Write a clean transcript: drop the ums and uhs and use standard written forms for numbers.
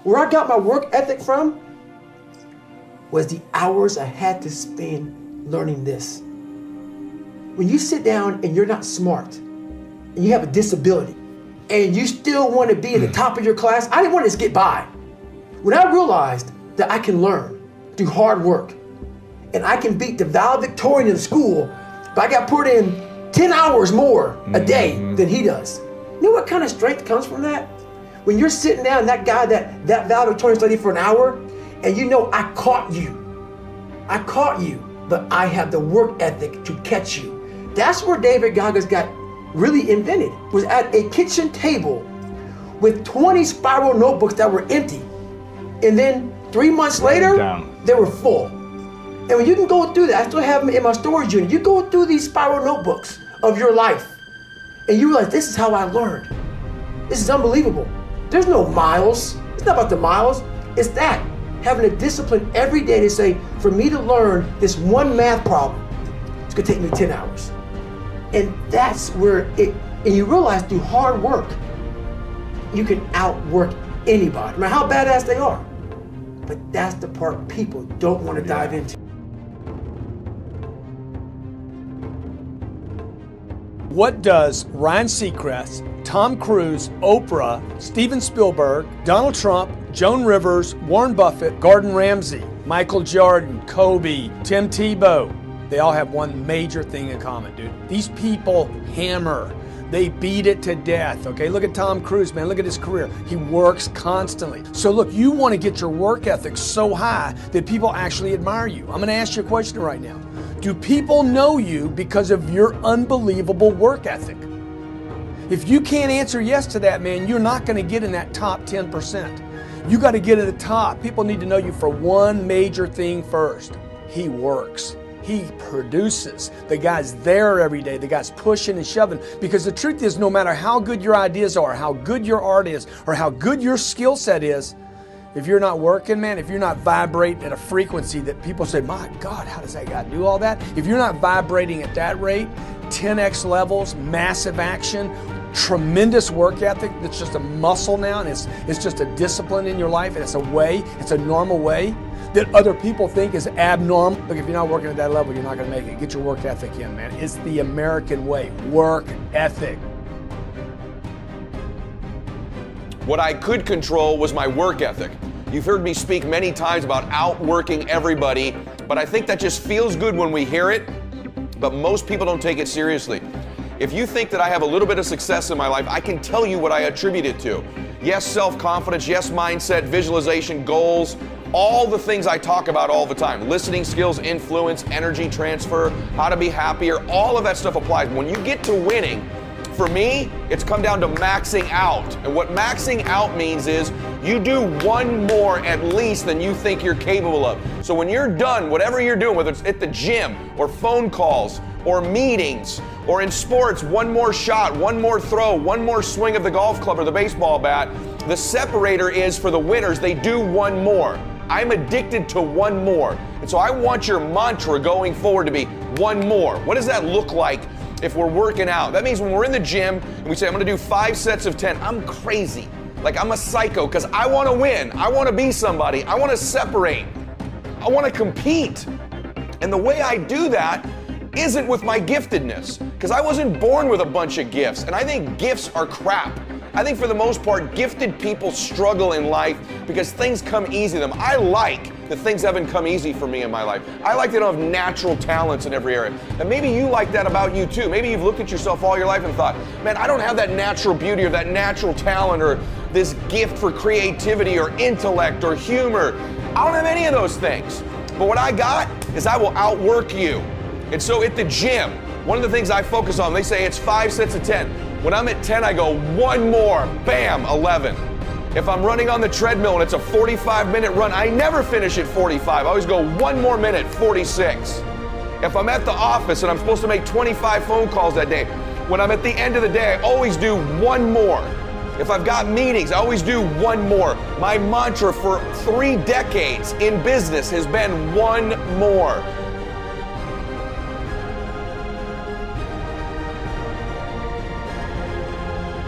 Where I got my work ethic from was the hours I had to spend learning this. When you sit down and you're not smart, and you have a disability, and you still want to be at the top of your class, I didn't want to just get by. When I realized that I can learn through hard work, and I can beat the valedictorian in school, but I got put in 10 hours more a day than he does. You know what kind of strength comes from that? When you're sitting down, that guy, that valedictorian studied for an hour, and you know I caught you, but I have the work ethic to catch you. That's where David Goggins got really invented, was at a kitchen table with 20 spiral notebooks that were empty. And then 3 months later, they were full. And when you can go through that, I still have them in my storage unit. You go through these spiral notebooks of your life, and you realize this is how I learned. This is unbelievable. There's no miles. It's not about the miles. It's that, having a discipline every day to say, for me to learn this one math problem, it's gonna take me 10 hours. And that's where and you realize through hard work, you can outwork anybody, no matter how badass they are. But that's the part people don't want to dive into. What does Ryan Seacrest, Tom Cruise, Oprah, Steven Spielberg, Donald Trump, Joan Rivers, Warren Buffett, Gordon Ramsay, Michael Jordan, Kobe, Tim Tebow, they all have one major thing in common, dude. These people hammer. They beat it to death, okay? Look at Tom Cruise, man. Look at his career. He works constantly. So look, you want to get your work ethic so high that people actually admire you. I'm going to ask you a question right now. Do people know you because of your unbelievable work ethic? If you can't answer yes to that, man, you're not going to get in that top 10%. You got to get at the top. People need to know you for one major thing first. He works. He produces. The guy's there every day. The guy's pushing and shoving. Because the truth is, no matter how good your ideas are, how good your art is, or how good your skill set is, if you're not working, man, if you're not vibrating at a frequency that people say, my God, how does that guy do all that? If you're not vibrating at that rate, 10x levels, massive action, tremendous work ethic that's just a muscle now, and it's just a discipline in your life, and it's a way, it's a normal way that other people think is abnormal. Look, if you're not working at that level, you're not gonna make it. Get your work ethic in, man. It's the American way, work ethic. What I could control was my work ethic. You've heard me speak many times about outworking everybody, but I think that just feels good when we hear it, but most people don't take it seriously. If you think that I have a little bit of success in my life, I can tell you what I attribute it to. Yes, self-confidence, yes, mindset, visualization, goals, all the things I talk about all the time. Listening skills, influence, energy transfer, how to be happier, all of that stuff applies. When you get to winning, for me, it's come down to maxing out. And what maxing out means is you do one more at least than you think you're capable of. So when you're done, whatever you're doing, whether it's at the gym or phone calls or meetings or in sports, one more shot, one more throw, one more swing of the golf club or the baseball bat, the separator is for the winners, they do one more. I'm addicted to one more. And so I want your mantra going forward to be one more. What does that look like if we're working out? That means when we're in the gym and we say, I'm gonna do 5 sets of 10, I'm crazy. Like I'm a psycho because I wanna win. I wanna be somebody. I wanna separate. I wanna compete. And the way I do that isn't with my giftedness, because I wasn't born with a bunch of gifts. And I think gifts are crap. I think for the most part, gifted people struggle in life because things come easy to them. I like that things haven't come easy for me in my life. I like that I don't have natural talents in every area. And maybe you like that about you too. Maybe you've looked at yourself all your life and thought, man, I don't have that natural beauty or that natural talent or this gift for creativity or intellect or humor. I don't have any of those things. But what I got is I will outwork you. And so at the gym, one of the things I focus on, they say it's 5 sets of 10. When I'm at 10, I go one more, bam, 11. If I'm running on the treadmill and it's a 45-minute run, I never finish at 45. I always go one more minute, 46. If I'm at the office and I'm supposed to make 25 phone calls that day, when I'm at the end of the day, I always do one more. If I've got meetings, I always do one more. My mantra for 3 decades in business has been one more.